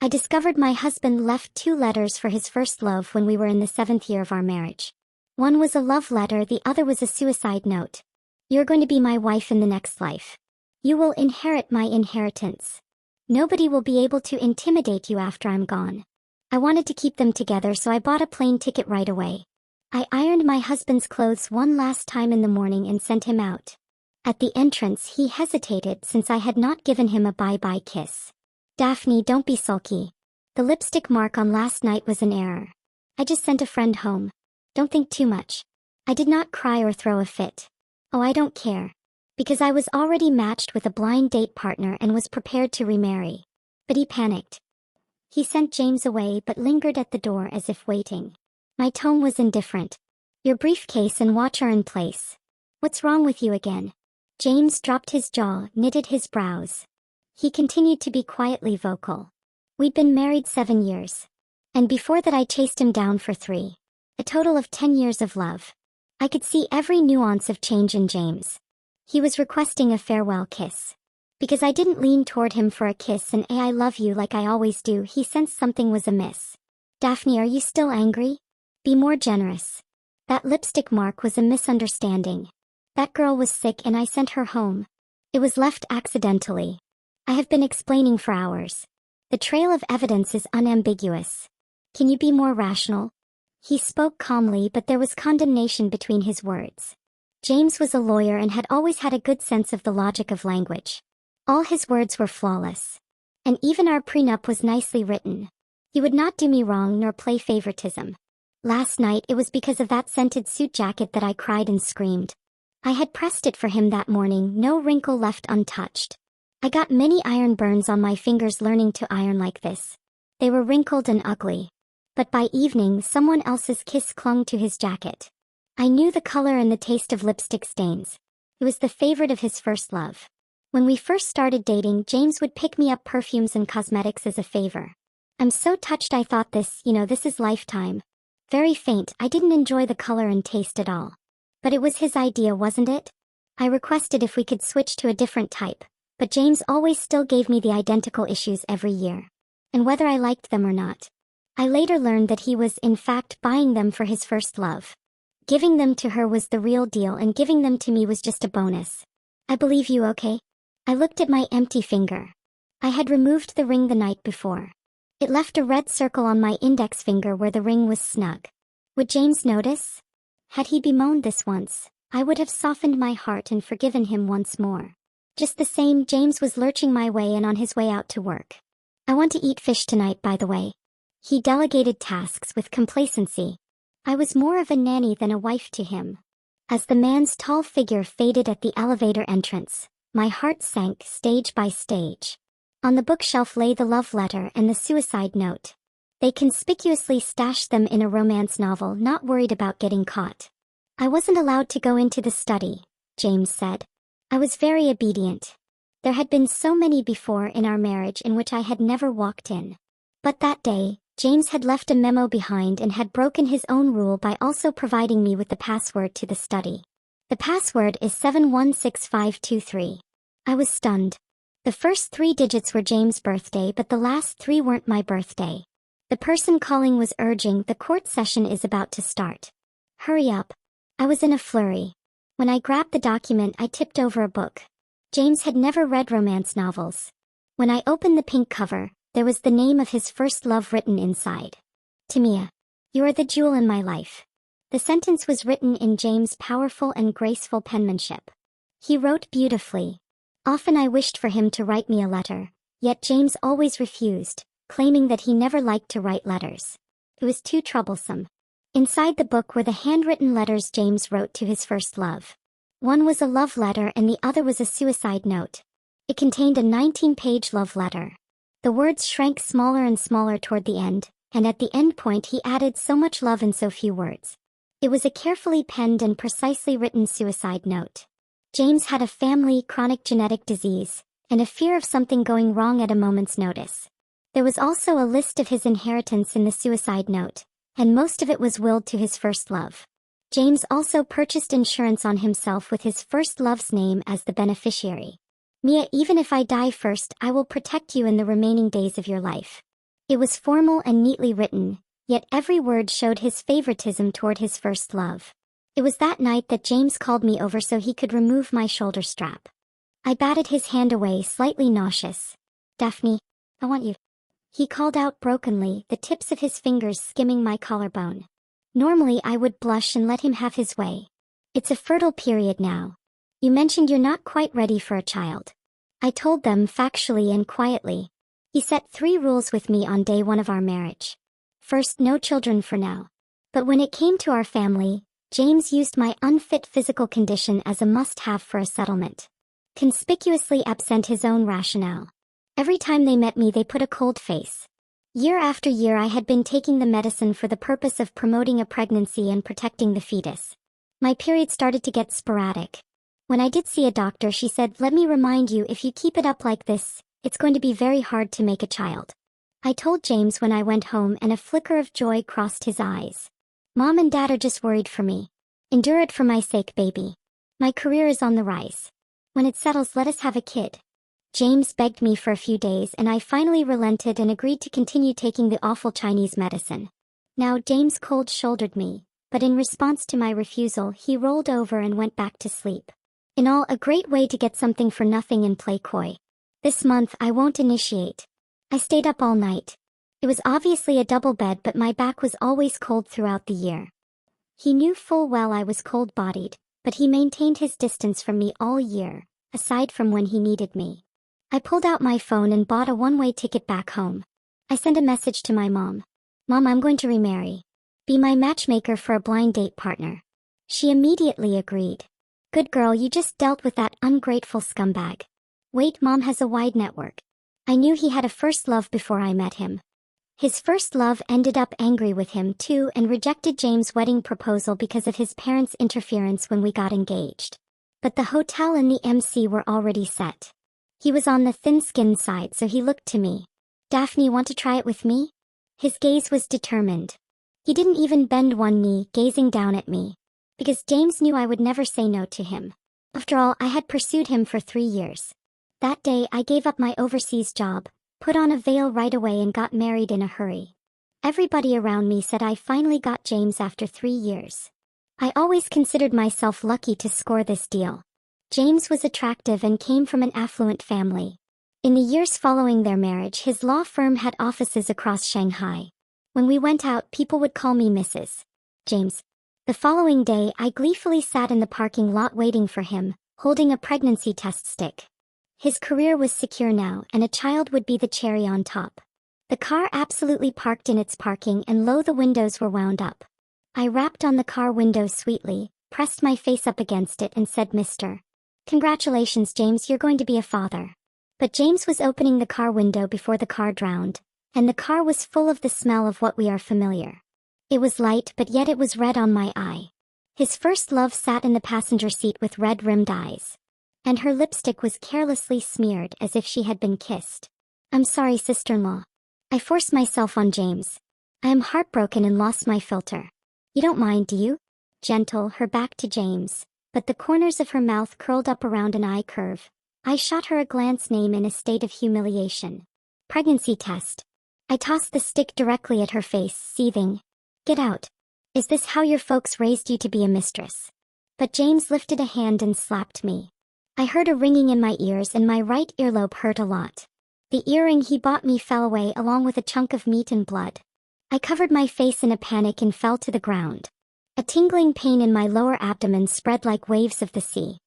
I discovered my husband left 2 letters for his first love when we were in the 7th year of our marriage. One was a love letter, the other was a suicide note. You're going to be my wife in the next life. You will inherit my inheritance. Nobody will be able to intimidate you after I'm gone. I wanted to keep them together, so I bought a plane ticket right away. I ironed my husband's clothes one last time in the morning and sent him out. At the entrance he hesitated since I had not given him a bye-bye kiss. Daphne, don't be sulky. The lipstick mark on last night was an error. I just sent a friend home. Don't think too much. I did not cry or throw a fit. Oh, I don't care. Because I was already matched with a blind date partner and was prepared to remarry. But he panicked. He sent James away but lingered at the door as if waiting. My tone was indifferent. Your briefcase and watch are in place. What's wrong with you again? James dropped his jaw, knitted his brows. He continued to be quietly vocal. We'd been married 7 years. And before that I chased him down for 3. A total of 10 years of love. I could see every nuance of change in James. He was requesting a farewell kiss. Because I didn't lean toward him for a kiss and I love you like I always do, he sensed something was amiss. Daphne, are you still angry? Be more generous. That lipstick mark was a misunderstanding. That girl was sick and I sent her home. It was left accidentally. I have been explaining for hours. The trail of evidence is unambiguous. Can you be more rational? He spoke calmly, but there was condemnation between his words. James was a lawyer and had always had a good sense of the logic of language. All his words were flawless. And even our prenup was nicely written. He would not do me wrong nor play favoritism. Last night it was because of that scented suit jacket that I cried and screamed. I had pressed it for him that morning, no wrinkle left untouched. I got many iron burns on my fingers learning to iron like this. They were wrinkled and ugly. But by evening someone else's kiss clung to his jacket. I knew the color and the taste of lipstick stains. It was the favorite of his first love. When we first started dating, James would pick me up perfumes and cosmetics as a favor. I'm so touched. I thought this is lifetime. Very faint, I didn't enjoy the color and taste at all. But it was his idea, wasn't it? I requested if we could switch to a different type. But James always still gave me the identical issues every year. And whether I liked them or not. I later learned that he was, in fact, buying them for his first love. Giving them to her was the real deal and giving them to me was just a bonus. I believe you, okay? I looked at my empty finger. I had removed the ring the night before. It left a red circle on my index finger where the ring was snug. Would James notice? Had he bemoaned this once, I would have softened my heart and forgiven him once more. Just the same, James was lurching my way and on his way out to work. I want to eat fish tonight, by the way. He delegated tasks with complacency. I was more of a nanny than a wife to him. As the man's tall figure faded at the elevator entrance, my heart sank stage by stage. On the bookshelf lay the love letter and the suicide note. They conspicuously stashed them in a romance novel, not worried about getting caught. I wasn't allowed to go into the study, James said. I was very obedient. There had been so many before in our marriage in which I had never walked in. But that day, James had left a memo behind and had broken his own rule by also providing me with the password to the study. The password is 716523. I was stunned. The first 3 digits were James' birthday, but the last 3 weren't my birthday. The person calling was urging, the court session is about to start. Hurry up. I was in a flurry. When I grabbed the document, I tipped over a book. James had never read romance novels. When I opened the pink cover, there was the name of his first love written inside. Tamia. You are the jewel in my life. The sentence was written in James' powerful and graceful penmanship. He wrote beautifully. Often I wished for him to write me a letter, yet James always refused, claiming that he never liked to write letters. It was too troublesome. Inside the book were the handwritten letters James wrote to his first love. One was a love letter and the other was a suicide note. It contained a 19-page love letter. The words shrank smaller and smaller toward the end, and at the end point he added so much love in so few words. It was a carefully penned and precisely written suicide note. James had a family, chronic genetic disease, and a fear of something going wrong at a moment's notice. There was also a list of his inheritance in the suicide note, and most of it was willed to his first love. James also purchased insurance on himself with his first love's name as the beneficiary. Mia, even if I die first, I will protect you in the remaining days of your life. It was formal and neatly written, yet every word showed his favoritism toward his first love. It was that night that James called me over so he could remove my shoulder strap. I batted his hand away, slightly nauseous. "Daphne, I want you," he called out brokenly, the tips of his fingers skimming my collarbone. Normally I would blush and let him have his way. "It's a fertile period now. You mentioned you're not quite ready for a child." I told them factually and quietly. He set 3 rules with me on day 1 of our marriage. First, no children for now. But when it came to our family, James used my unfit physical condition as a must-have for a settlement. Conspicuously absent his own rationale. Every time they met me they put a cold face. Year after year I had been taking the medicine for the purpose of promoting a pregnancy and protecting the fetus. My period started to get sporadic. When I did see a doctor she said, "Let me remind you, if you keep it up like this, it's going to be very hard to make a child." I told James when I went home and a flicker of joy crossed his eyes. "Mom and Dad are just worried for me. Endure it for my sake, baby. My career is on the rise. When it settles, let us have a kid." James begged me for a few days and I finally relented and agreed to continue taking the awful Chinese medicine. Now James cold-shouldered me, but in response to my refusal he rolled over and went back to sleep. In all, a great way to get something for nothing and play coy. This month I won't initiate. I stayed up all night. It was obviously a double bed, but my back was always cold throughout the year. He knew full well I was cold-bodied, but he maintained his distance from me all year, aside from when he needed me. I pulled out my phone and bought a one-way ticket back home. I sent a message to my mom. "Mom, I'm going to remarry. Be my matchmaker for a blind date partner." She immediately agreed. "Good girl, you just dealt with that ungrateful scumbag." Wait, Mom has a wide network. I knew he had a first love before I met him. His first love ended up angry with him too and rejected James' wedding proposal because of his parents' interference when we got engaged. But the hotel and the MC were already set. He was on the thin-skinned side, so he looked to me. "Daphne, want to try it with me?" His gaze was determined. He didn't even bend one knee, gazing down at me. Because James knew I would never say no to him. After all, I had pursued him for 3 years. That day I gave up my overseas job, put on a veil right away and got married in a hurry. Everybody around me said I finally got James after 3 years. I always considered myself lucky to score this deal. James was attractive and came from an affluent family. In the years following their marriage, his law firm had offices across Shanghai. When we went out, people would call me Mrs. James. The following day, I gleefully sat in the parking lot waiting for him, holding a pregnancy test stick. His career was secure now, and a child would be the cherry on top. The car absolutely parked in its parking, and lo, the windows were wound up. I rapped on the car window sweetly, pressed my face up against it and said, "Mr. Congratulations, James, you're going to be a father." But James was opening the car window before the car drowned, and the car was full of the smell of what we are familiar. It was light, but yet it was red on my eye. His first love sat in the passenger seat with red-rimmed eyes. And her lipstick was carelessly smeared as if she had been kissed. "I'm sorry, sister-in-law." I forced myself on James. "I am heartbroken and lost my filter. You don't mind, do you?" Gentle, her back to James, but the corners of her mouth curled up around an eye curve. I shot her a glance, name in a state of humiliation. "Pregnancy test." I tossed the stick directly at her face, seething. "Get out. Is this how your folks raised you to be a mistress?" But James lifted a hand and slapped me. I heard a ringing in my ears and my right earlobe hurt a lot. The earring he bought me fell away along with a chunk of meat and blood. I covered my face in a panic and fell to the ground. A tingling pain in my lower abdomen spread like waves of the sea.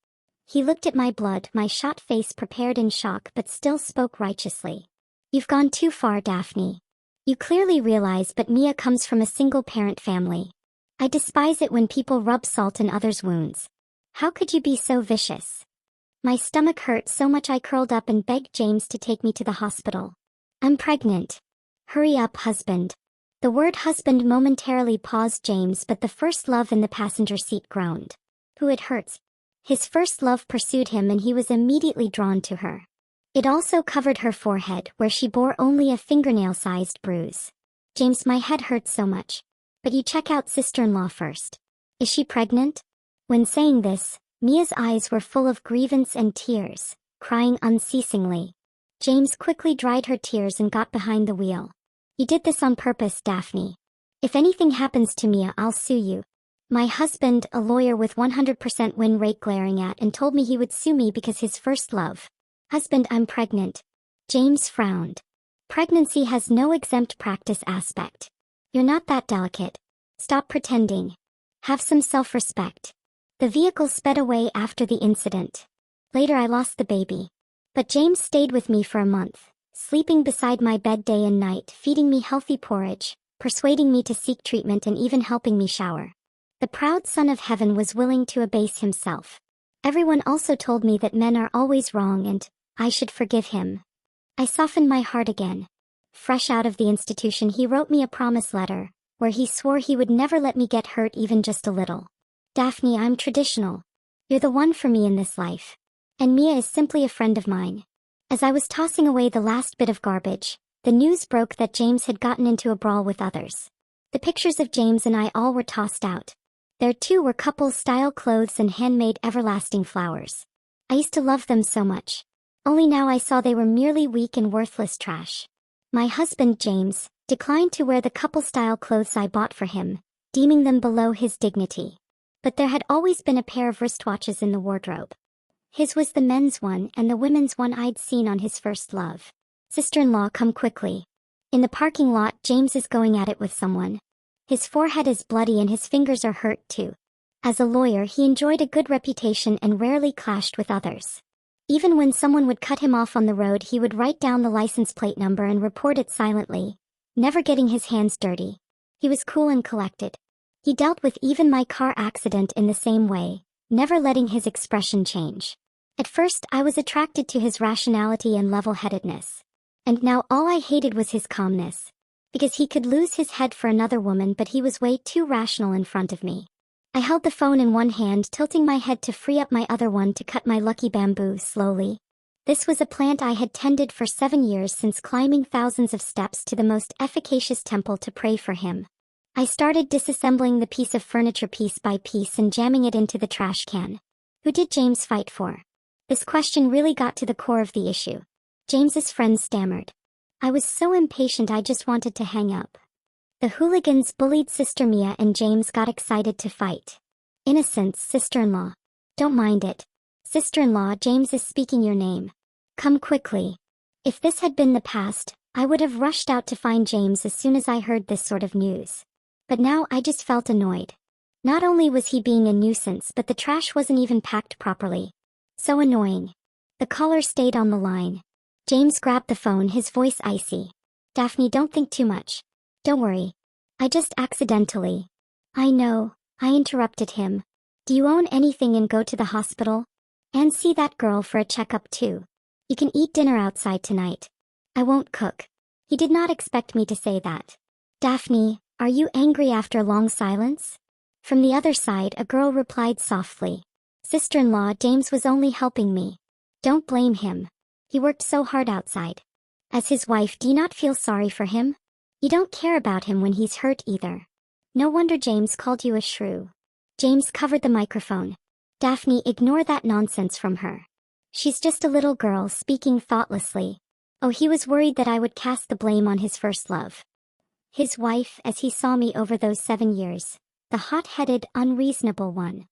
He looked at my blood, my shot face, prepared in shock but still spoke righteously. "You've gone too far, Daphne. You clearly realize, but Mia comes from a single-parent family. I despise it when people rub salt in others' wounds. How could you be so vicious?" My stomach hurt so much I curled up and begged James to take me to the hospital. "I'm pregnant." "Hurry up, husband." The word husband momentarily paused James, but the first love in the passenger seat groaned. "Who it hurts." His first love pursued him and he was immediately drawn to her. It also covered her forehead, where she bore only a fingernail-sized bruise. "James, my head hurts so much. But you check out sister-in-law first. Is she pregnant?" When saying this, Mia's eyes were full of grievance and tears, crying unceasingly. James quickly dried her tears and got behind the wheel. You did this on purpose, Daphne. If anything happens to Mia, I'll sue you. My husband, a lawyer with 100% win rate glaring at and told me he would sue me because his first love. Husband, I'm pregnant. James frowned. Pregnancy has no exempt practice aspect. You're not that delicate. Stop pretending. Have some self-respect. The vehicle sped away after the incident. Later I lost the baby. But James stayed with me for a month, sleeping beside my bed day and night, feeding me healthy porridge, persuading me to seek treatment and even helping me shower. The proud son of heaven was willing to abase himself. Everyone also told me that men are always wrong and I should forgive him. I softened my heart again. Fresh out of the institution, he wrote me a promise letter, where he swore he would never let me get hurt even just a little. Daphne, I'm traditional. You're the one for me in this life. And Mia is simply a friend of mine. As I was tossing away the last bit of garbage, the news broke that James had gotten into a brawl with others. The pictures of James and I all were tossed out. There too were couple-style clothes and handmade everlasting flowers. I used to love them so much. Only now I saw they were merely weak and worthless trash. My husband, James, declined to wear the couple-style clothes I bought for him, deeming them below his dignity. But there had always been a pair of wristwatches in the wardrobe. His was the men's one and the women's one I'd seen on his first love. Sister-in-law, come quickly. In the parking lot, James is going at it with someone. His forehead is bloody and his fingers are hurt too. As a lawyer, he enjoyed a good reputation and rarely clashed with others. Even when someone would cut him off on the road, he would write down the license plate number and report it silently, never getting his hands dirty. He was cool and collected. He dealt with even my car accident in the same way, never letting his expression change. At first, I was attracted to his rationality and level-headedness. And now all I hated was his calmness. Because he could lose his head for another woman, but he was way too rational in front of me. I held the phone in one hand, tilting my head to free up my other one to cut my lucky bamboo slowly. This was a plant I had tended for 7 years, since climbing thousands of steps to the most efficacious temple to pray for him. I started disassembling the piece of furniture piece by piece and jamming it into the trash can. Who did James fight for? This question really got to the core of the issue. James's friends stammered. I was so impatient I just wanted to hang up. The hooligans bullied Sister Mia and James got excited to fight. Innocence, sister-in-law. Don't mind it. Sister-in-law, James is speaking your name. Come quickly. If this had been the past, I would have rushed out to find James as soon as I heard this sort of news. But now I just felt annoyed. Not only was he being a nuisance, but the trash wasn't even packed properly. So annoying. The caller stayed on the line. James grabbed the phone, his voice icy. Daphne, don't think too much. Don't worry. I just accidentally. I know, I interrupted him. Do you own anything and go to the hospital? And see that girl for a checkup too. You can eat dinner outside tonight. I won't cook. He did not expect me to say that. Daphne, are you angry after a long silence? From the other side, a girl replied softly. Sister-in-law, James was only helping me. Don't blame him. He worked so hard outside. As his wife, do you not feel sorry for him? You don't care about him when he's hurt either. No wonder James called you a shrew. James covered the microphone. Daphne, ignore that nonsense from her. She's just a little girl speaking thoughtlessly. Oh, he was worried that I would cast the blame on his first love. His wife, as he saw me over those 7 years. The hot-headed, unreasonable one.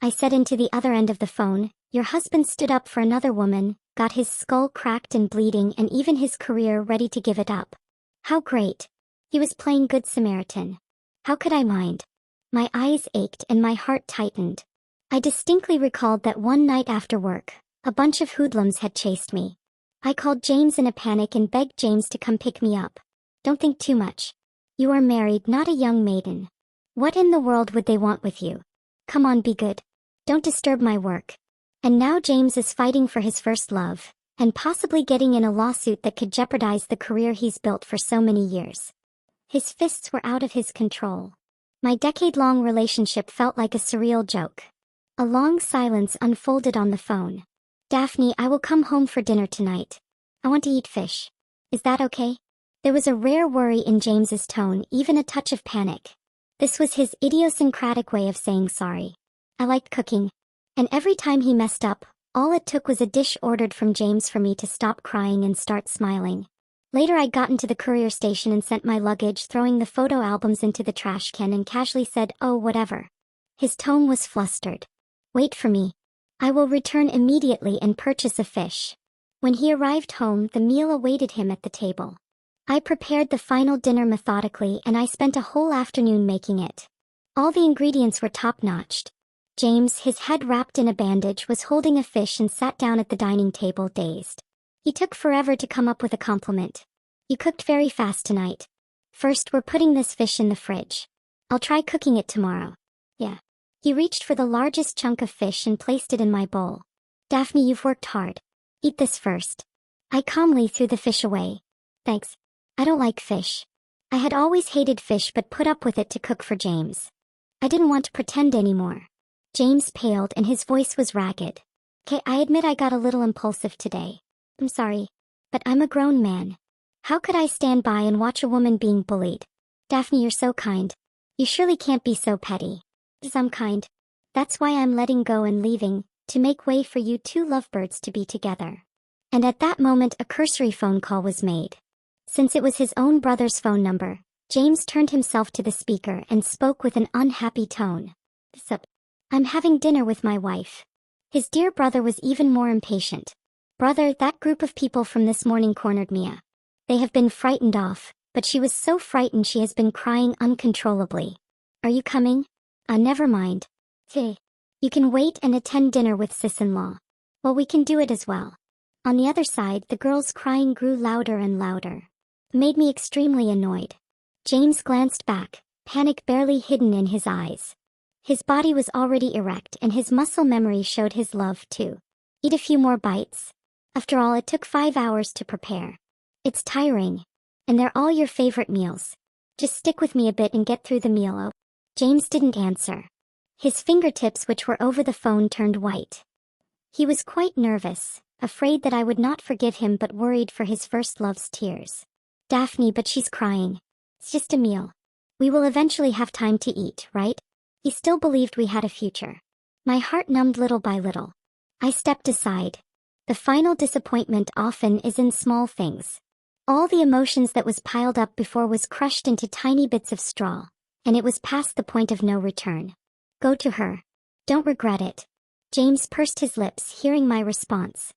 I said into the other end of the phone, your husband stood up for another woman, got his skull cracked and bleeding and even his career ready to give it up. How great. He was playing Good Samaritan. How could I mind? My eyes ached and my heart tightened. I distinctly recalled that one night after work, a bunch of hoodlums had chased me. I called James in a panic and begged James to come pick me up. Don't think too much. You are married, not a young maiden. What in the world would they want with you? Come on, be good. Don't disturb my work. And now James is fighting for his first love, and possibly getting in a lawsuit that could jeopardize the career he's built for so many years. His fists were out of his control. My decade-long relationship felt like a surreal joke. A long silence unfolded on the phone. Daphne, I will come home for dinner tonight. I want to eat fish. Is that okay? There was a rare worry in James's tone, even a touch of panic. This was his idiosyncratic way of saying sorry. I liked cooking. And every time he messed up, all it took was a dish ordered from James for me to stop crying and start smiling. Later I got into the courier station and sent my luggage, throwing the photo albums into the trash can and casually said, "Oh, whatever." His tone was flustered. "Wait for me. I will return immediately and purchase a fish." When he arrived home, the meal awaited him at the table. I prepared the final dinner methodically and I spent a whole afternoon making it. All the ingredients were top-notched. James, his head wrapped in a bandage, was holding a fish and sat down at the dining table dazed. He took forever to come up with a compliment. "You cooked very fast tonight. First, we're putting this fish in the fridge. I'll try cooking it tomorrow." "Yeah." He reached for the largest chunk of fish and placed it in my bowl. "Daphne, you've worked hard. Eat this first." I calmly threw the fish away. "Thanks. I don't like fish." I had always hated fish but put up with it to cook for James. I didn't want to pretend anymore. James paled and his voice was ragged. "Okay, I admit I got a little impulsive today. I'm sorry. But I'm a grown man. How could I stand by and watch a woman being bullied?" "Daphne, you're so kind. You surely can't be so petty." "I'm kind. That's why I'm letting go and leaving, to make way for you two lovebirds to be together." And at that moment a cursory phone call was made. Since it was his own brother's phone number, James turned himself to the speaker and spoke with an unhappy tone. "Sup? I'm having dinner with my wife." His dear brother was even more impatient. "Brother, that group of people from this morning cornered Mia. They have been frightened off, but she was so frightened she has been crying uncontrollably. Are you coming?" Never mind. Hey. You can wait and attend dinner with sis-in-law." "Well, we can do it as well." On the other side, the girl's crying grew louder and louder. It made me extremely annoyed. James glanced back, panic barely hidden in his eyes. His body was already erect and his muscle memory showed his love too. "Eat a few more bites. After all, it took 5 hours to prepare. It's tiring. And they're all your favorite meals. Just stick with me a bit and get through the meal." Oh. James didn't answer. His fingertips, which were over the phone, turned white. He was quite nervous, afraid that I would not forgive him but worried for his first love's tears. "Daphne, but she's crying. It's just a meal. We will eventually have time to eat, right?" He still believed we had a future. My heart numbed little by little. I stepped aside. The final disappointment often is in small things. All the emotions that was piled up before was crushed into tiny bits of straw, and it was past the point of no return. "Go to her. Don't regret it." James pursed his lips, hearing my response.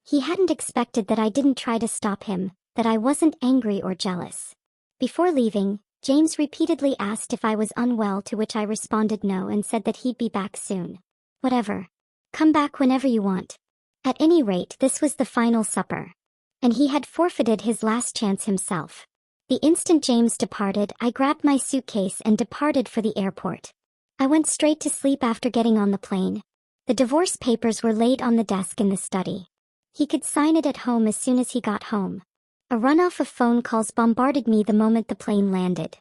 He hadn't expected that I didn't try to stop him, that I wasn't angry or jealous. Before leaving, James repeatedly asked if I was unwell, to which I responded no and said that he'd be back soon. "Whatever. Come back whenever you want." At any rate, this was the final supper. And he had forfeited his last chance himself. The instant James departed, I grabbed my suitcase and departed for the airport. I went straight to sleep after getting on the plane. The divorce papers were laid on the desk in the study. He could sign it at home as soon as he got home. A runoff of phone calls bombarded me the moment the plane landed.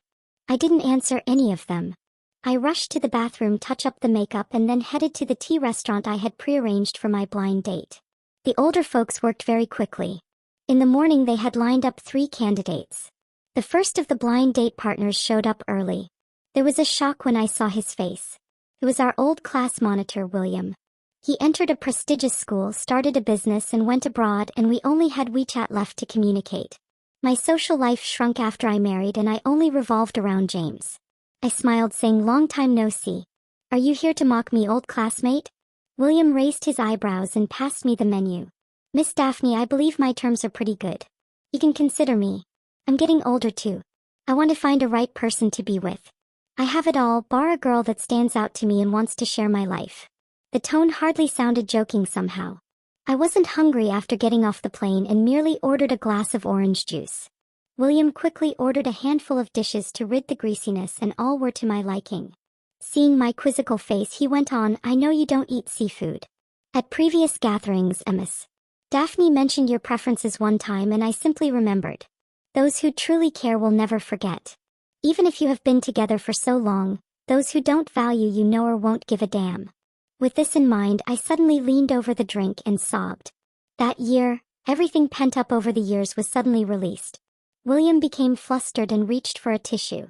I didn't answer any of them. I rushed to the bathroom, touched up the makeup, and then headed to the tea restaurant I had prearranged for my blind date. The older folks worked very quickly. In the morning they had lined up 3 candidates. The first of the blind date partners showed up early. There was a shock when I saw his face. It was our old class monitor, William. He entered a prestigious school, started a business, and went abroad, and we only had WeChat left to communicate. My social life shrunk after I married and I only revolved around James. I smiled, saying, "Long time no see. Are you here to mock me, old classmate?" William raised his eyebrows and passed me the menu. "Miss Daphne, I believe my terms are pretty good. You can consider me. I'm getting older too. I want to find a right person to be with. I have it all, bar a girl that stands out to me and wants to share my life." The tone hardly sounded joking somehow. I wasn't hungry after getting off the plane and merely ordered a glass of orange juice. William quickly ordered a handful of dishes to rid the greasiness, and all were to my liking. Seeing my quizzical face, he went on, "I know you don't eat seafood. At previous gatherings, Miss Daphne mentioned your preferences one time and I simply remembered. Those who truly care will never forget. Even if you have been together for so long, those who don't value you know or won't give a damn." With this in mind, I suddenly leaned over the drink and sobbed. That year, everything pent up over the years was suddenly released. William became flustered and reached for a tissue.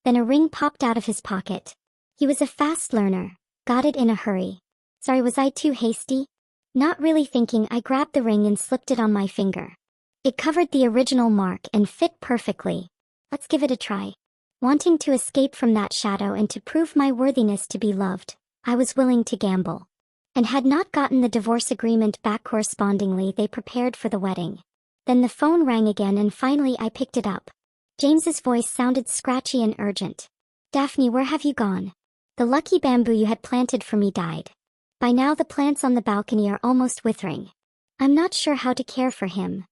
Then a ring popped out of his pocket. He was a fast learner, got it in a hurry. Sorry, was I too hasty? Not really thinking, I grabbed the ring and slipped it on my finger. It covered the original mark and fit perfectly. Let's give it a try. Wanting to escape from that shadow and to prove my worthiness to be loved, I was willing to gamble. And had not gotten the divorce agreement back correspondingly, they prepared for the wedding. Then the phone rang again and finally I picked it up. James's voice sounded scratchy and urgent. Daphne, where have you gone? The lucky bamboo you had planted for me died. By now the plants on the balcony are almost withering. I'm not sure how to care for him.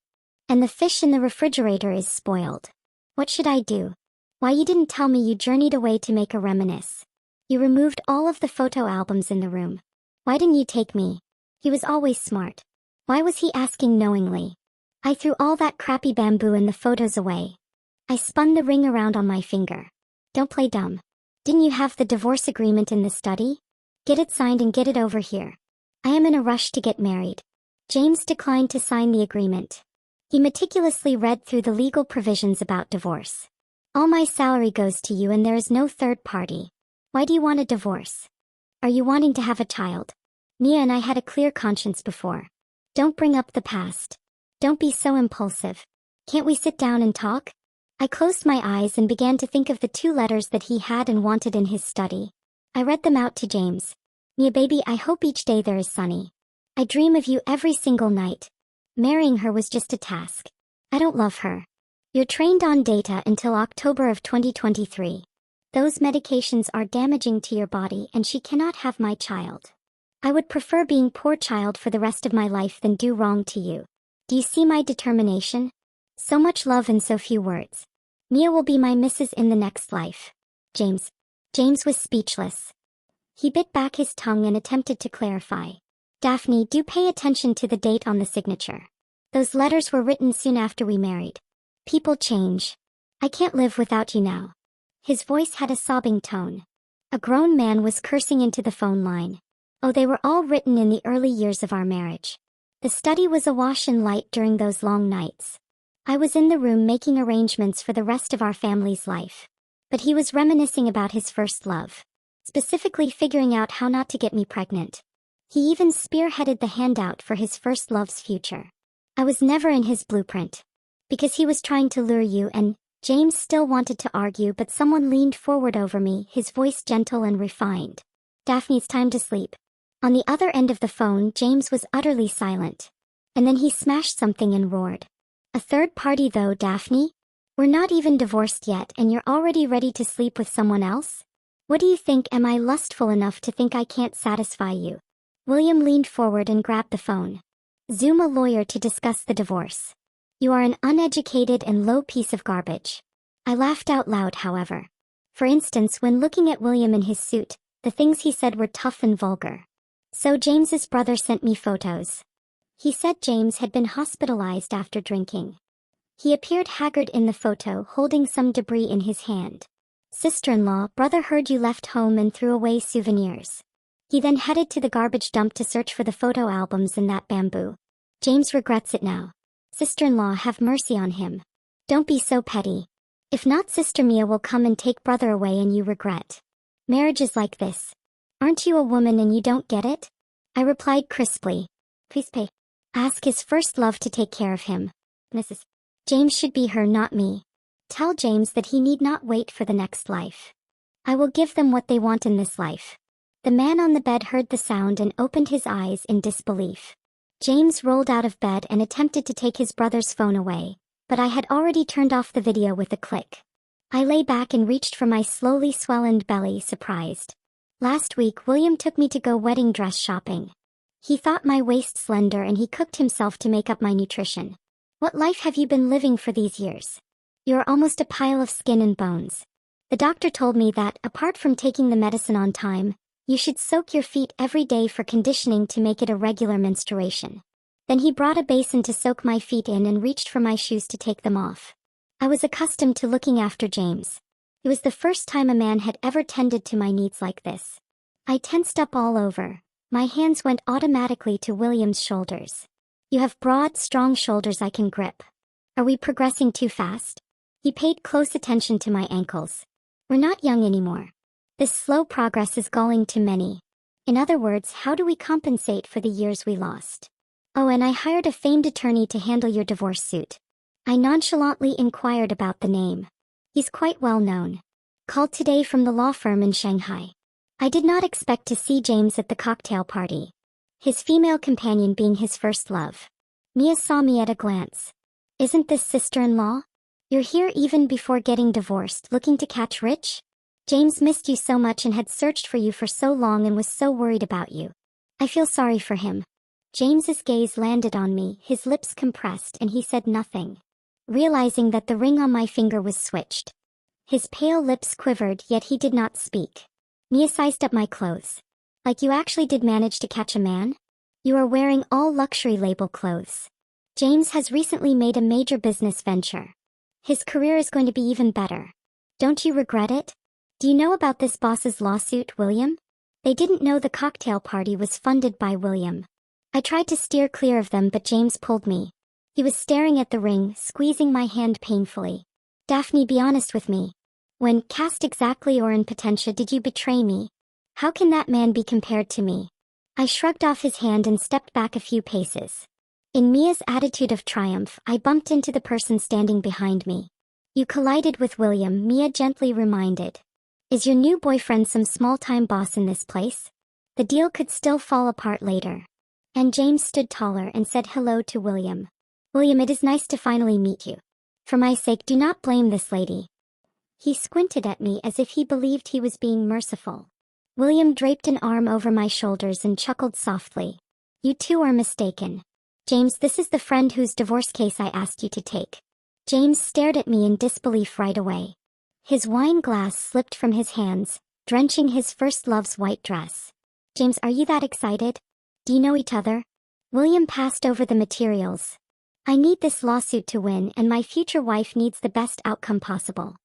And the fish in the refrigerator is spoiled. What should I do? Why, you didn't tell me you journeyed away to make a reminisce. You removed all of the photo albums in the room. Why didn't you take me? He was always smart. Why was he asking knowingly? I threw all that crappy bamboo and the photos away. I spun the ring around on my finger. Don't play dumb. Didn't you have the divorce agreement in the study? Get it signed and get it over here. I am in a rush to get married. James declined to sign the agreement. He meticulously read through the legal provisions about divorce. All my salary goes to you and there is no third party. Why do you want a divorce? Are you wanting to have a child? Mia and I had a clear conscience before. Don't bring up the past. Don't be so impulsive. Can't we sit down and talk? I closed my eyes and began to think of the 2 letters that he had and wanted in his study. I read them out to James. Mia baby, I hope each day there is sunny. I dream of you every single night. Marrying her was just a task. I don't love her. You're trained on data until October of 2023. Those medications are damaging to your body and she cannot have my child. I would prefer being poor child for the rest of my life than do wrong to you. Do you see my determination? So much love in so few words. Mia will be my missus in the next life. James. James was speechless. He bit back his tongue and attempted to clarify. Daphne, do pay attention to the date on the signature. Those letters were written soon after we married. People change. I can't live without you now. His voice had a sobbing tone. A grown man was cursing into the phone line. Oh, they were all written in the early years of our marriage. The study was awash in light during those long nights. I was in the room making arrangements for the rest of our family's life. But he was reminiscing about his first love. Specifically figuring out how not to get me pregnant. He even spearheaded the handout for his first love's future. I was never in his blueprint. Because he was trying to lure you and James still wanted to argue, but someone leaned forward over me, his voice gentle and refined. Daphne, it's time to sleep. On the other end of the phone, James was utterly silent. And then he smashed something and roared. A third party though, Daphne? We're not even divorced yet and you're already ready to sleep with someone else? What do you think? Am I lustful enough to think I can't satisfy you? William leaned forward and grabbed the phone. Zoom, a lawyer to discuss the divorce. You are an uneducated and low piece of garbage. I laughed out loud, however. For instance, when looking at William in his suit, the things he said were tough and vulgar. So James's brother sent me photos. He said James had been hospitalized after drinking. He appeared haggard in the photo, holding some debris in his hand. Sister-in-law, brother heard you left home and threw away souvenirs. He then headed to the garbage dump to search for the photo albums and that bamboo. James regrets it now. Sister-in-law, have mercy on him. Don't be so petty. If not, Sister Mia will come and take brother away and you regret. Marriage is like this. Aren't you a woman and you don't get it? I replied crisply. Please pay. Ask his first love to take care of him. Mrs. James should be her, not me. Tell James that he need not wait for the next life. I will give them what they want in this life. The man on the bed heard the sound and opened his eyes in disbelief. James rolled out of bed and attempted to take his brother's phone away, but I had already turned off the video with a click. I lay back and reached for my slowly swelling belly, surprised. Last week, William took me to go wedding dress shopping. He thought my waist slender and he cooked himself to make up my nutrition. What life have you been living for these years? You're almost a pile of skin and bones. The doctor told me that, apart from taking the medicine on time, you should soak your feet every day for conditioning to make it a regular menstruation. Then he brought a basin to soak my feet in and reached for my shoes to take them off. I was accustomed to looking after James. It was the first time a man had ever tended to my needs like this. I tensed up all over. My hands went automatically to William's shoulders. You have broad, strong shoulders I can grip. Are we progressing too fast? He paid close attention to my ankles. We're not young anymore. This slow progress is galling to many. In other words, how do we compensate for the years we lost? Oh, and I hired a famed attorney to handle your divorce suit. I nonchalantly inquired about the name. He's quite well known. Called today from the law firm in Shanghai. I did not expect to see James at the cocktail party. His female companion being his first love. Mia saw me at a glance. Isn't this sister-in-law? You're here even before getting divorced, looking to catch rich? James missed you so much and had searched for you for so long and was so worried about you. I feel sorry for him. James's gaze landed on me, his lips compressed, and he said nothing. Realizing that the ring on my finger was switched. His pale lips quivered, yet he did not speak. Mia sized up my clothes. Like you actually did manage to catch a man? You are wearing all luxury label clothes. James has recently made a major business venture. His career is going to be even better. Don't you regret it? Do you know about this boss's lawsuit, William? They didn't know the cocktail party was funded by William. I tried to steer clear of them, but James pulled me. He was staring at the ring, squeezing my hand painfully. Daphne, be honest with me. When cast exactly or in potentia did you betray me? How can that man be compared to me? I shrugged off his hand and stepped back a few paces. In Mia's attitude of triumph, I bumped into the person standing behind me. You collided with William, Mia gently reminded. Is your new boyfriend some small-time boss in this place? The deal could still fall apart later. And James stood taller and said hello to William. William, it is nice to finally meet you. For my sake, do not blame this lady. He squinted at me as if he believed he was being merciful. William draped an arm over my shoulders and chuckled softly. You two are mistaken. James, this is the friend whose divorce case I asked you to take. James stared at me in disbelief right away. His wine glass slipped from his hands, drenching his first love's white dress. James, are you that excited? Do you know each other? William passed over the materials. I need this lawsuit to win, and my future wife needs the best outcome possible.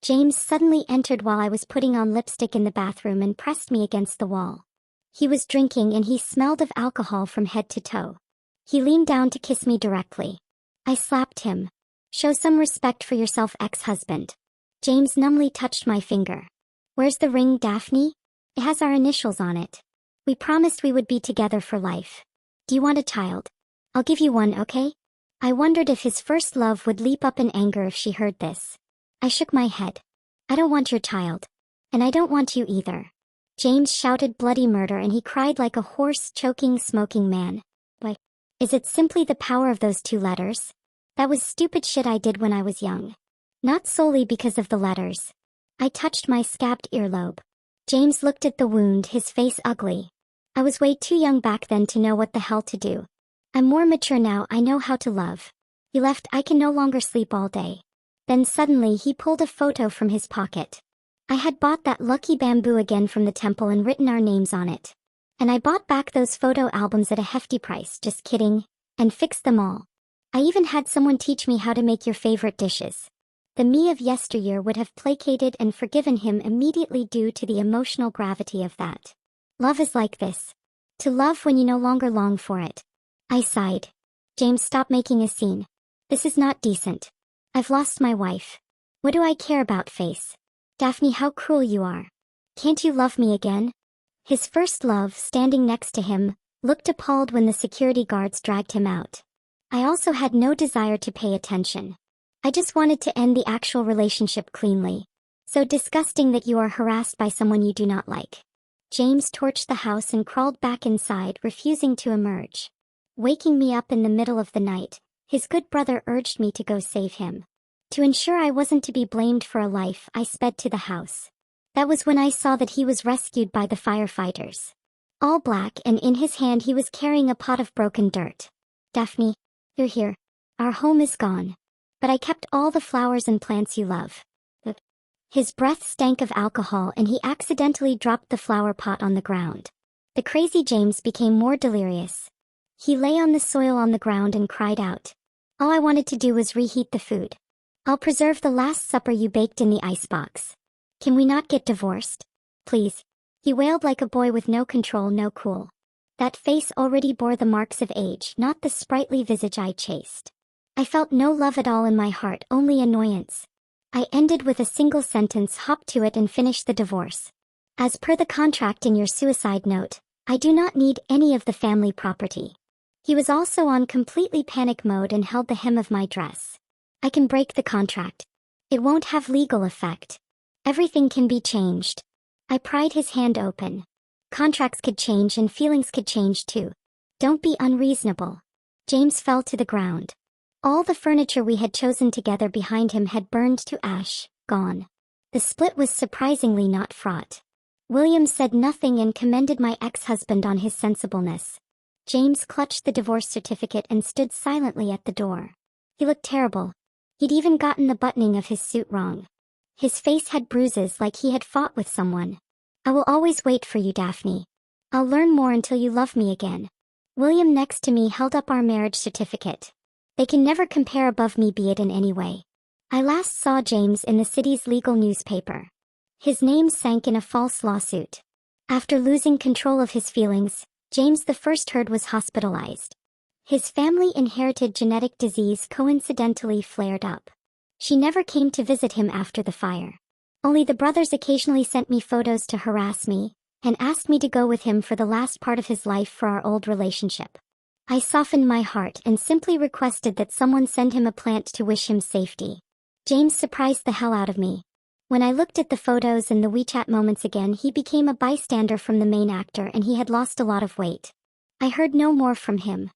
James suddenly entered while I was putting on lipstick in the bathroom and pressed me against the wall. He was drinking and he smelled of alcohol from head to toe. He leaned down to kiss me directly. I slapped him. Show some respect for yourself, ex-husband. James numbly touched my finger. Where's the ring, Daphne? It has our initials on it. We promised we would be together for life. Do you want a child? I'll give you one, okay? I wondered if his first love would leap up in anger if she heard this. I shook my head. I don't want your child. And I don't want you either. James shouted bloody murder and he cried like a hoarse, choking, smoking man. Why? Is it simply the power of those two letters? That was stupid shit I did when I was young. Not solely because of the letters. I touched my scabbed earlobe. James looked at the wound, his face ugly. I was way too young back then to know what the hell to do. I'm more mature now, I know how to love. He left, I can no longer sleep all day. Then suddenly he pulled a photo from his pocket. I had bought that lucky bamboo again from the temple and written our names on it. And I bought back those photo albums at a hefty price, just kidding, and fixed them all. I even had someone teach me how to make your favorite dishes. The me of yesteryear would have placated and forgiven him immediately due to the emotional gravity of that. Love is like this. To love when you no longer long for it. I sighed. James, stop making a scene. This is not decent. I've lost my wife. What do I care about face? Daphne, how cruel you are. Can't you love me again? His first love, standing next to him, looked appalled when the security guards dragged him out. I also had no desire to pay attention. I just wanted to end the actual relationship cleanly. So disgusting that you are harassed by someone you do not like. James torched the house and crawled back inside, refusing to emerge. Waking me up in the middle of the night, his good brother urged me to go save him. To ensure I wasn't to be blamed for a life, I sped to the house. That was when I saw that he was rescued by the firefighters. All black, and in his hand he was carrying a pot of broken dirt. Daphne, you're here. Our home is gone. But I kept all the flowers and plants you love. His breath stank of alcohol and he accidentally dropped the flower pot on the ground. The crazy James became more delirious. He lay on the soil on the ground and cried out. All I wanted to do was reheat the food. I'll preserve the last supper you baked in the icebox. Can we not get divorced? Please. He wailed like a boy with no control, no cool. That face already bore the marks of age, not the sprightly visage I chased. I felt no love at all in my heart, only annoyance. I ended with a single sentence, hop to it and finish the divorce. As per the contract in your suicide note, I do not need any of the family property. He was also on completely panic mode and held the hem of my dress. I can break the contract. It won't have legal effect. Everything can be changed. I pried his hand open. Contracts could change and feelings could change too. Don't be unreasonable. James fell to the ground. All the furniture we had chosen together behind him had burned to ash, gone. The split was surprisingly not fraught. William said nothing and commended my ex-husband on his sensibleness. James clutched the divorce certificate and stood silently at the door. He looked terrible. He'd even gotten the buttoning of his suit wrong. His face had bruises like he had fought with someone. I will always wait for you, Daphne. I'll learn more until you love me again. William next to me held up our marriage certificate. They can never compare above me, be it in any way. I last saw James in the city's legal newspaper. His name sank in a false lawsuit. After losing control of his feelings, James the First Heard was hospitalized. His family inherited genetic disease coincidentally flared up. She never came to visit him after the fire. Only the brothers occasionally sent me photos to harass me, and asked me to go with him for the last part of his life for our old relationship. I softened my heart and simply requested that someone send him a plant to wish him safety. James surprised the hell out of me. When I looked at the photos and the WeChat moments again, he became a bystander from the main actor and he had lost a lot of weight. I heard no more from him.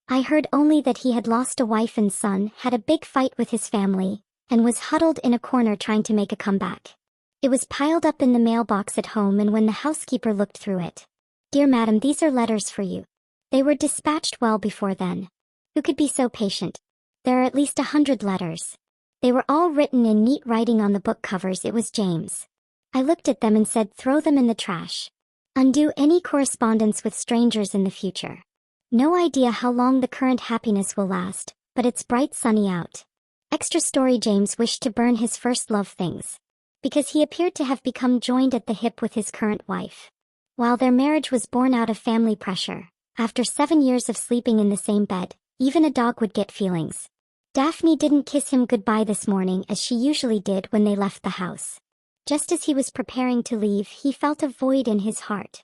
I heard only that he had lost a wife and son, had a big fight with his family, and was huddled in a corner trying to make a comeback. It was piled up in the mailbox at home, and when the housekeeper looked through it, "Dear madam, these are letters for you." They were dispatched well before then. Who could be so patient? There are at least 100 letters. They were all written in neat writing on the book covers. It was James. I looked at them and said, throw them in the trash. Undo any correspondence with strangers in the future. No idea how long the current happiness will last, but it's bright sunny out. Extra story: James wished to burn his first love things, because he appeared to have become joined at the hip with his current wife. While their marriage was born out of family pressure, after 7 years of sleeping in the same bed, even a dog would get feelings. Daphne didn't kiss him goodbye this morning as she usually did when they left the house. Just as he was preparing to leave, he felt a void in his heart.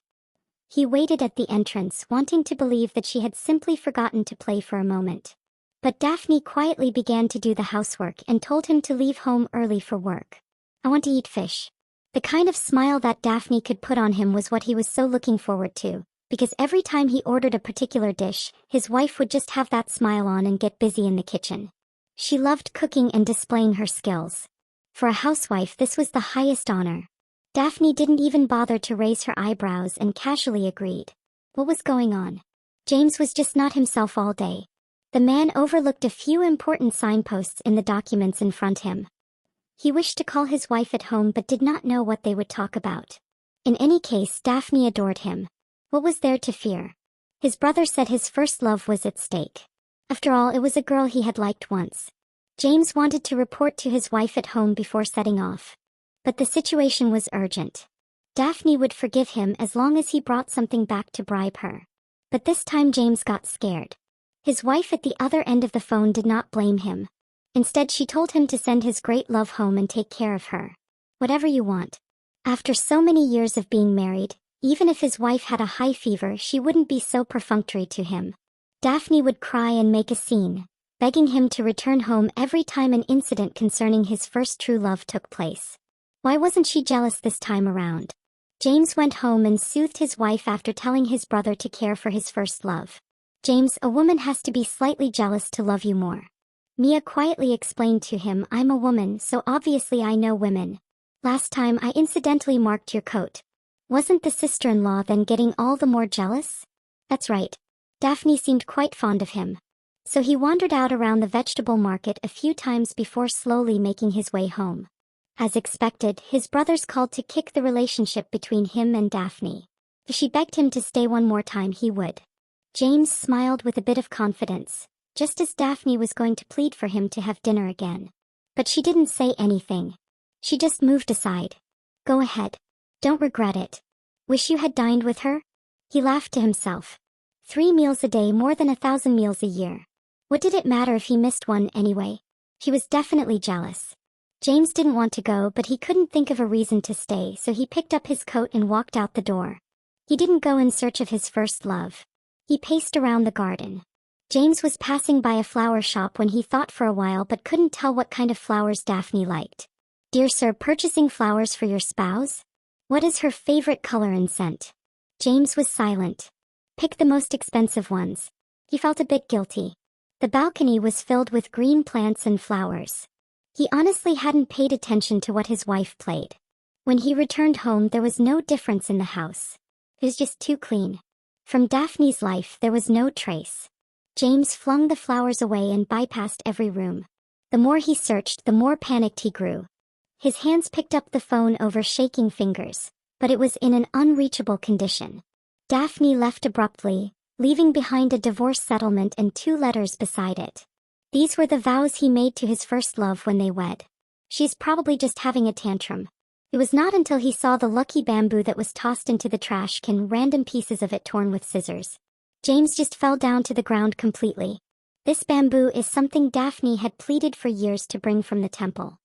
He waited at the entrance, wanting to believe that she had simply forgotten to play for a moment. But Daphne quietly began to do the housework and told him to leave home early for work. I want to eat fish. The kind of smile that Daphne could put on him was what he was so looking forward to, because every time he ordered a particular dish, his wife would just have that smile on and get busy in the kitchen. She loved cooking and displaying her skills. For a housewife, this was the highest honor. Daphne didn't even bother to raise her eyebrows and casually agreed. What was going on? James was just not himself all day. The man overlooked a few important signposts in the documents in front of him. He wished to call his wife at home but did not know what they would talk about. In any case, Daphne adored him. What was there to fear? His brother said his first love was at stake. After all, it was a girl he had liked once. James wanted to report to his wife at home before setting off. But the situation was urgent. Daphne would forgive him as long as he brought something back to bribe her. But this time James got scared. His wife at the other end of the phone did not blame him. Instead, she told him to send his great love home and take care of her. Whatever you want. After so many years of being married, even if his wife had a high fever, she wouldn't be so perfunctory to him. Daphne would cry and make a scene, begging him to return home every time an incident concerning his first true love took place. Why wasn't she jealous this time around? James went home and soothed his wife after telling his brother to care for his first love. James, a woman has to be slightly jealous to love you more. Mia quietly explained to him, I'm a woman, so obviously I know women. Last time I incidentally marked your coat. Wasn't the sister-in-law then getting all the more jealous? That's right. Daphne seemed quite fond of him. So he wandered out around the vegetable market a few times before slowly making his way home. As expected, his brothers called to kick the relationship between him and Daphne. If she begged him to stay one more time, he would. James smiled with a bit of confidence, just as Daphne was going to plead for him to have dinner again. But she didn't say anything. She just moved aside. Go ahead. Don't regret it. Wish you had dined with her? He laughed to himself. 3 meals a day, more than 1,000 meals a year. What did it matter if he missed one anyway? She was definitely jealous. James didn't want to go, but he couldn't think of a reason to stay, so he picked up his coat and walked out the door. He didn't go in search of his first love. He paced around the garden. James was passing by a flower shop when he thought for a while but couldn't tell what kind of flowers Daphne liked. Dear sir, purchasing flowers for your spouse? What is her favorite color and scent? James was silent. Pick the most expensive ones. He felt a bit guilty. The balcony was filled with green plants and flowers. He honestly hadn't paid attention to what his wife played. When he returned home, there was no difference in the house. It was just too clean. From Daphne's life, there was no trace. James flung the flowers away and bypassed every room. The more he searched, the more panicked he grew. His hands picked up the phone over shaking fingers, but it was in an unreachable condition. Daphne left abruptly, leaving behind a divorce settlement and 2 letters beside it. These were the vows he made to his first love when they wed. She's probably just having a tantrum. It was not until he saw the lucky bamboo that was tossed into the trash can, random pieces of it torn with scissors. James just fell down to the ground completely. This bamboo is something Daphne had pleaded for years to bring from the temple.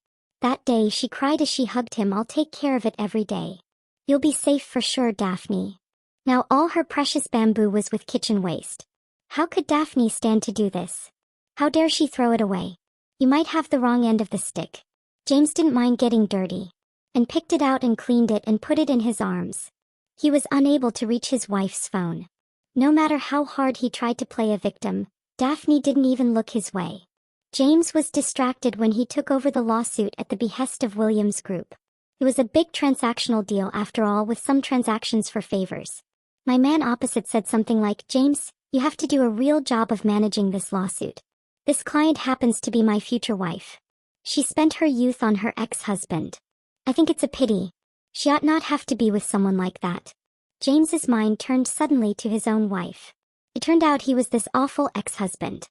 That day she cried as she hugged him, "I'll take care of it every day. You'll be safe for sure, Daphne." Now all her precious bamboo was with kitchen waste. How could Daphne stand to do this? How dare she throw it away? You might have the wrong end of the stick. James didn't mind getting dirty, and picked it out and cleaned it and put it in his arms. He was unable to reach his wife's phone. No matter how hard he tried to play a victim, Daphne didn't even look his way. James was distracted when he took over the lawsuit at the behest of Williams Group. It was a big transactional deal after all, with some transactions for favors. My man opposite said something like, "James, you have to do a real job of managing this lawsuit. This client happens to be my future wife. She spent her youth on her ex-husband. I think it's a pity. She ought not have to be with someone like that." James's mind turned suddenly to his own wife. It turned out he was this awful ex-husband.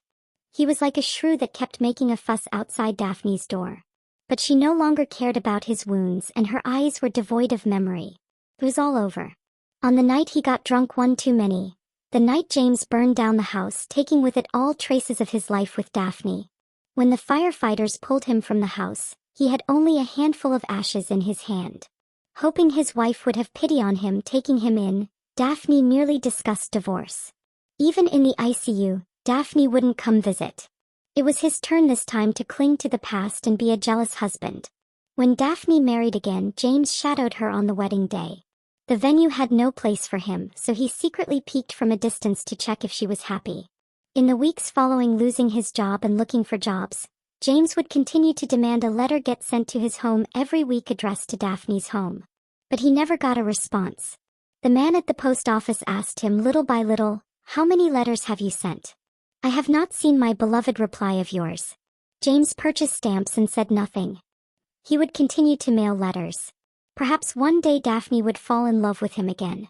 He was like a shrew that kept making a fuss outside Daphne's door. But she no longer cared about his wounds, and her eyes were devoid of memory. It was all over. On the night he got drunk one too many, the night James burned down the house, taking with it all traces of his life with Daphne. When the firefighters pulled him from the house, he had only a handful of ashes in his hand. Hoping his wife would have pity on him taking him in, Daphne merely discussed divorce. Even in the ICU, Daphne wouldn't come visit. It was his turn this time to cling to the past and be a jealous husband. When Daphne married again, James shadowed her on the wedding day. The venue had no place for him, so he secretly peeked from a distance to check if she was happy. In the weeks following losing his job and looking for jobs, James would continue to demand a letter get sent to his home every week addressed to Daphne's home. But he never got a response. The man at the post office asked him little by little, "How many letters have you sent? I have not seen my beloved reply of yours." James purchased stamps and said nothing. He would continue to mail letters. Perhaps one day Daphne would fall in love with him again.